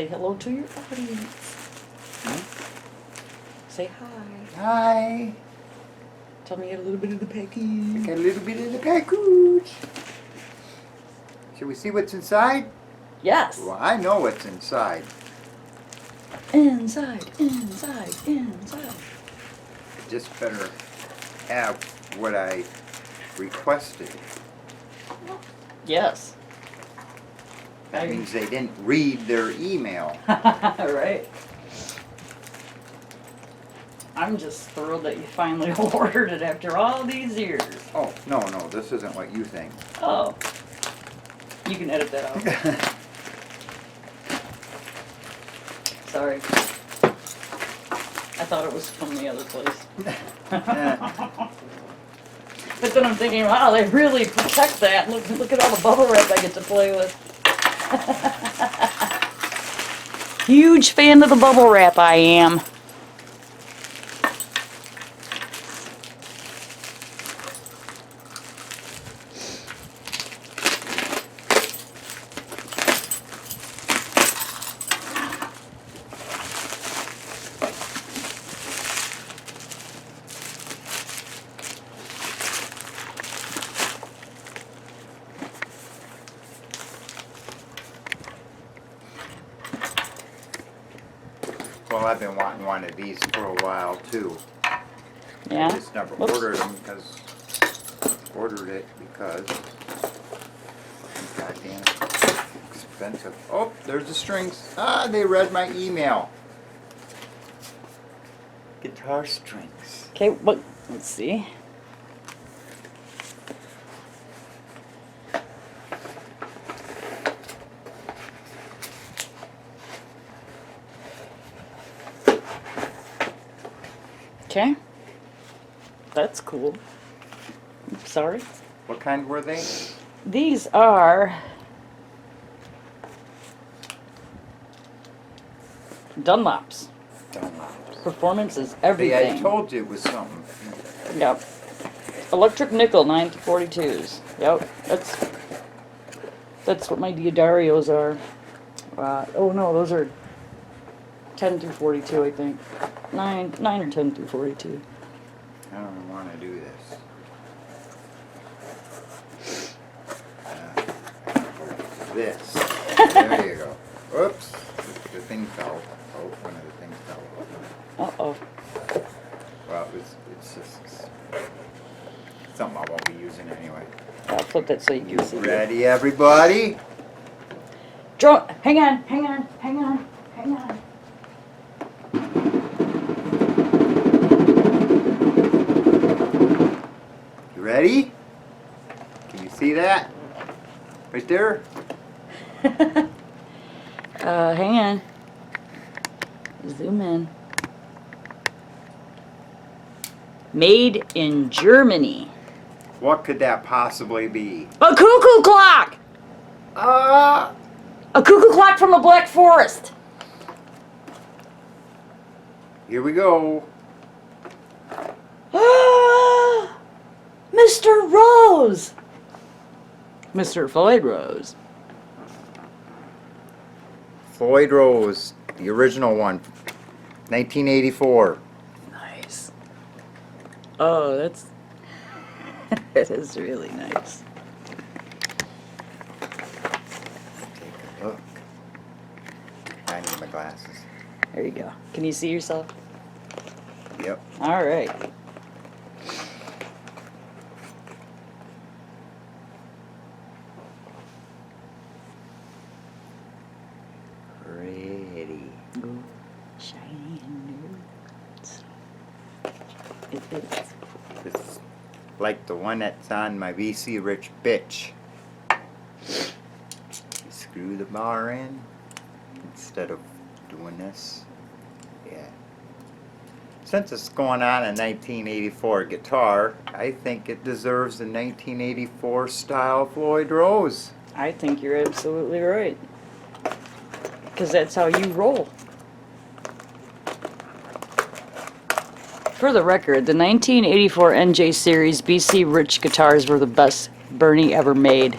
say hello to your audience. Say hi. Hi. Tell me a little bit of the package. Got a little bit of the package. Should we see what's inside? Yes. Well, I know what's inside. Inside, inside, inside. Just better have what I requested. Yes. That means they didn't read their email. Right. I'm just thrilled that you finally ordered it after all these years. Oh, no, this isn't what you think. Oh. You can edit that out. Sorry. I thought it was from the other place. But then I'm thinking, wow, they really protect that. Look at all the bubble wrap I get to play with. Huge fan of the bubble wrap, I am. Well, I've been wanting one of these for a while too. Yeah? I just never Whoops. ordered it because goddamn expensive. Oh, there's the strings. Ah, they read my email. Guitar strings. Okay, let's see. Okay. That's cool. Sorry. What kind were they? These are Dunlops. Dunlops. Performance is See, everything. I told you it was something. Yep. Electric nickel 9-42s. Yep. That's what my Diodarios are. Oh no, those are 10-42, I think. 9 or 10-42. I don't want to do this. This. There you go. Oops. The thing fell. Oh, one of the things fell. Uh-oh. Well, it's just something I won't be using anyway. I'll flip that so you can see it. Ready, everybody? Hang on. You ready? Can you see that? Right there? Hang on. Zoom in. Made in Germany. What could that possibly be? A cuckoo clock! Ah! A cuckoo clock from the Black Forest. Here we go. Mr. Rose! Mr. Floyd Rose. Floyd Rose, the original one, 1984. Nice. Oh, that's... It is really nice. Take a look. I need my glasses. There you go. Can you see yourself? Yep. All right. Pretty. Ooh, shiny and new. It is. It's like the one that's on my VC Rich Bitch. You screw the bar in instead of doing this. Yeah. Since it's going on a 1984 guitar, I think it deserves a 1984 style Floyd Rose. I think you're absolutely right. Because that's how you roll. For the record, the 1984 NJ Series BC Rich guitars were the best Bernie ever made.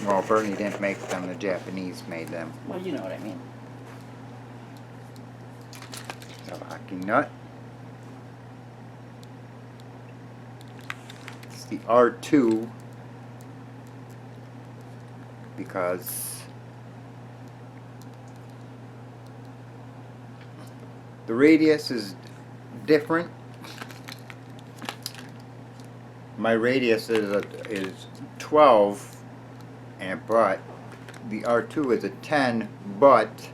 Well, Bernie didn't make them, the Japanese made them. Well, you know what I mean. the locking nut. It's the R2 because the radius is different. My radius is 12, but the R2 is a 10, but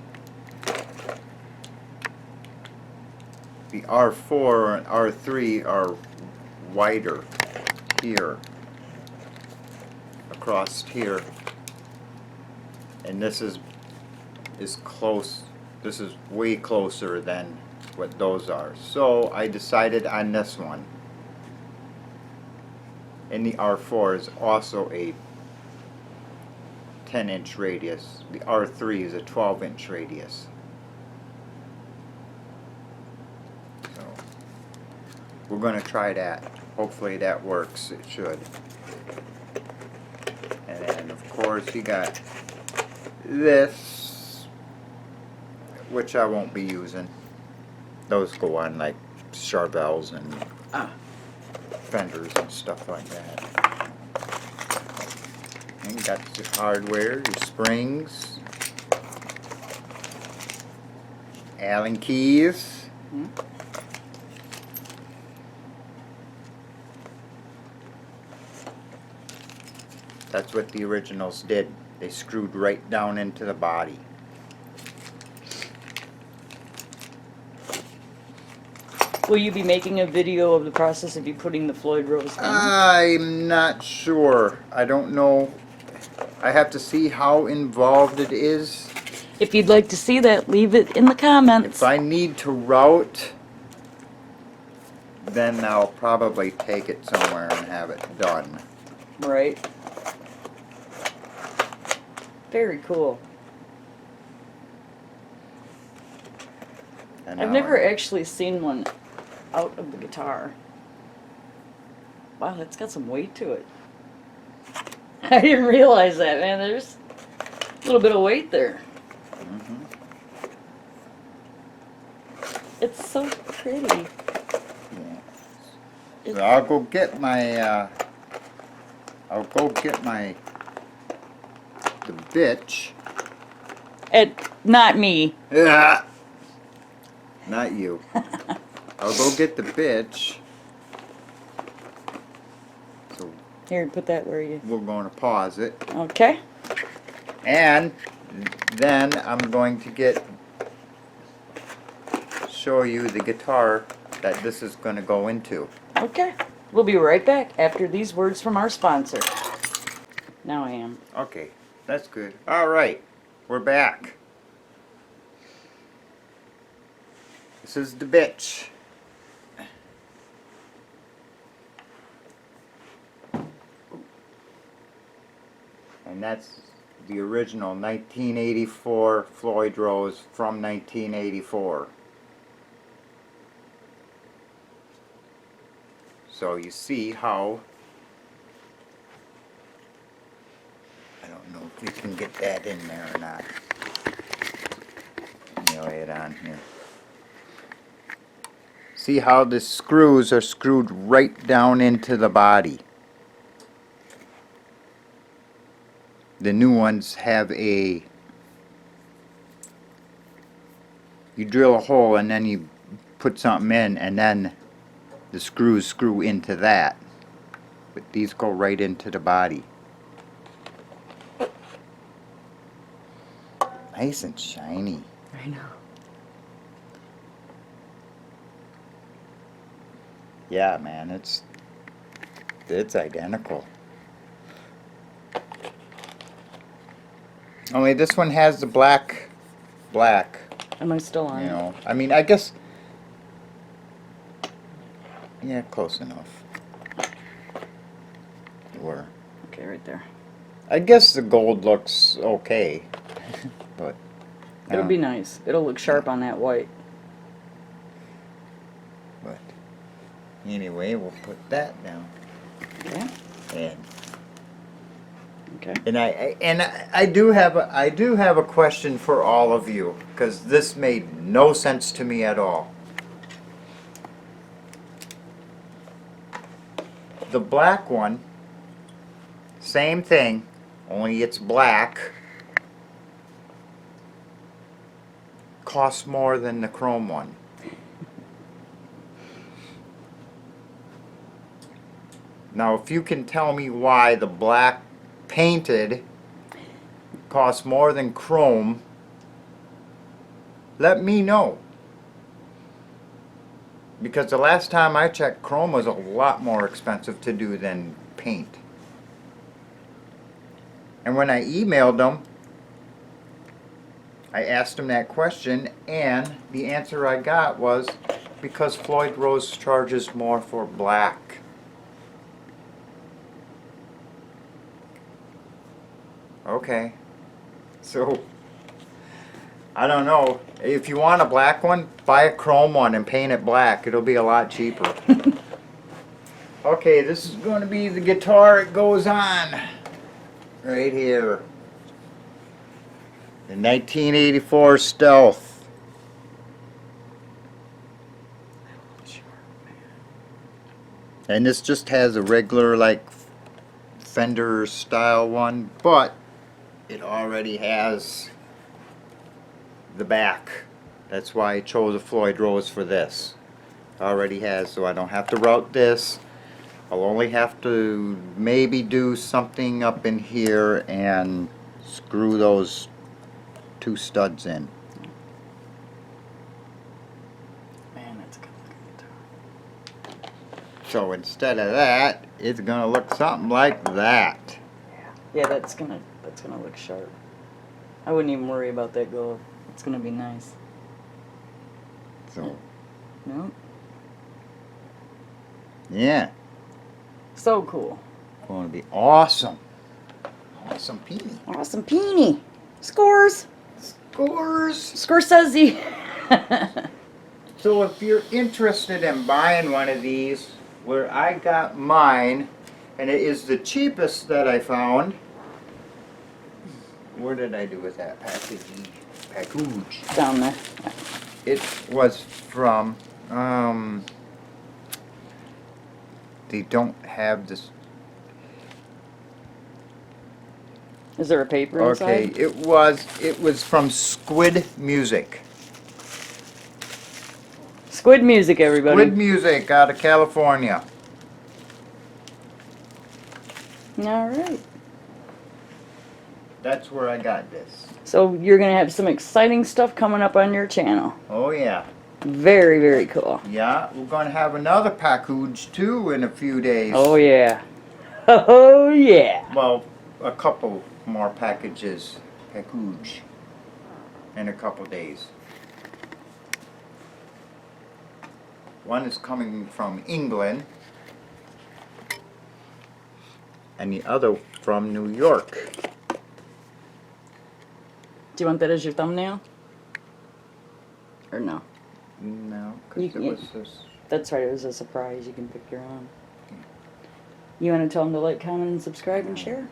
the R4 and R3 are wider here, across here, and this is close. This is way closer than what those are. So I decided on this one. And the R4 is also a 10-inch radius. The R3 is a 12-inch radius. So we're going to try that. Hopefully that works. It should. And then of course you got this, which I won't be using. Those go on like Charvels and fenders and stuff like that. And you got your hardware, your springs, Allen keys. That's what the originals did. They screwed right down into the body. Will you be making a video of the process of you putting the Floyd Rose in? I'm not sure. I don't know. I have to see how involved it is. If you'd like to see that, leave it in the comments. If I need to route, then I'll probably take it somewhere and have it done. Right. Very cool. And I've now never I'm- actually seen one out of the guitar. Wow, that's got some weight to it. I didn't realize that, man. There's a little bit of weight there. Mhm. It's so pretty. Yeah. It- So I'll go get my, the bitch. Not me. Ah! Not you. I'll go get the bitch. So Here, put that where you... we're going to pause it. Okay. And then I'm going to show you the guitar that this is going to go into. Okay. We'll be right back after these words from our sponsor. Now I am. Okay, that's good. All right, we're back. This is the bitch. And that's the original 1984 Floyd Rose from 1984. So you see how, I don't know if you can get that in there or not. Let me lay it on here. See how the screws are screwed right down into the body. The new ones have you drill a hole and then you put something in and then the screws screw into that. But these go right into the body. Nice and shiny. I know. Yeah, man, it's identical. Only this one has the black, Am I still on? you know. I mean, I guess, yeah, close enough. Were. Okay, right there. I guess the gold looks okay, but It'll be nice. It'll look sharp on that white. But anyway, we'll put that down. Okay. And Okay. I do have a question for all of you because this made no sense to me at all. The black one, same thing, only it's black, costs more than the chrome one. Now, if you can tell me why the black painted costs more than chrome, let me know. Because the last time I checked, chrome was a lot more expensive to do than paint. And when I emailed them, I asked them that question, and the answer I got was because Floyd Rose charges more for black. Okay. So, I don't know. If you want a black one, buy a chrome one and paint it black. It'll be a lot cheaper. Okay, this is going to be the guitar it goes on. Right here. The 1984 Stealth. And this just has a regular, like, Fender style one, but it already has the back. That's why I chose a Floyd Rose for this. Already has, so I don't have to route this. I'll only have to maybe do something up in here and screw those two studs in. Man, that's a good looking guitar. So instead of that, it's gonna look something like that. Yeah, that's gonna look sharp. I wouldn't even worry about that glove. It's gonna be nice. So, No? yeah, So cool. going to be awesome. Awesome peony. Awesome peony. Scores. Scores. Scorsese. So if you're interested in buying one of these, where I got mine, and it is the cheapest that I found. Where did I do with that package? Down there. It was from, they don't have this. Is there a paper Okay, inside? it was from Squid Music. Squid music, everybody. Squid Music out of California. All right. That's where I got this. So you're gonna have some exciting stuff coming up on your channel. Oh yeah. Very, very cool. Yeah, we're going to have another package too in a few days. Oh yeah. Oh yeah. Well, a couple more packages, package, in a couple days. One is coming from England, and the other from New York. Do you want that as your thumbnail? Or no? No, You- because it you- was this. That's right, it was a surprise. You can pick your own. You want to tell them to like, comment, and subscribe and share?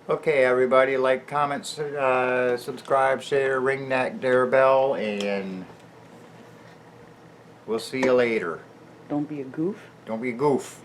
Okay, everybody, like, comment, subscribe, share, ring that doorbell, and we'll see you later. Don't be a goof. Don't be a goof.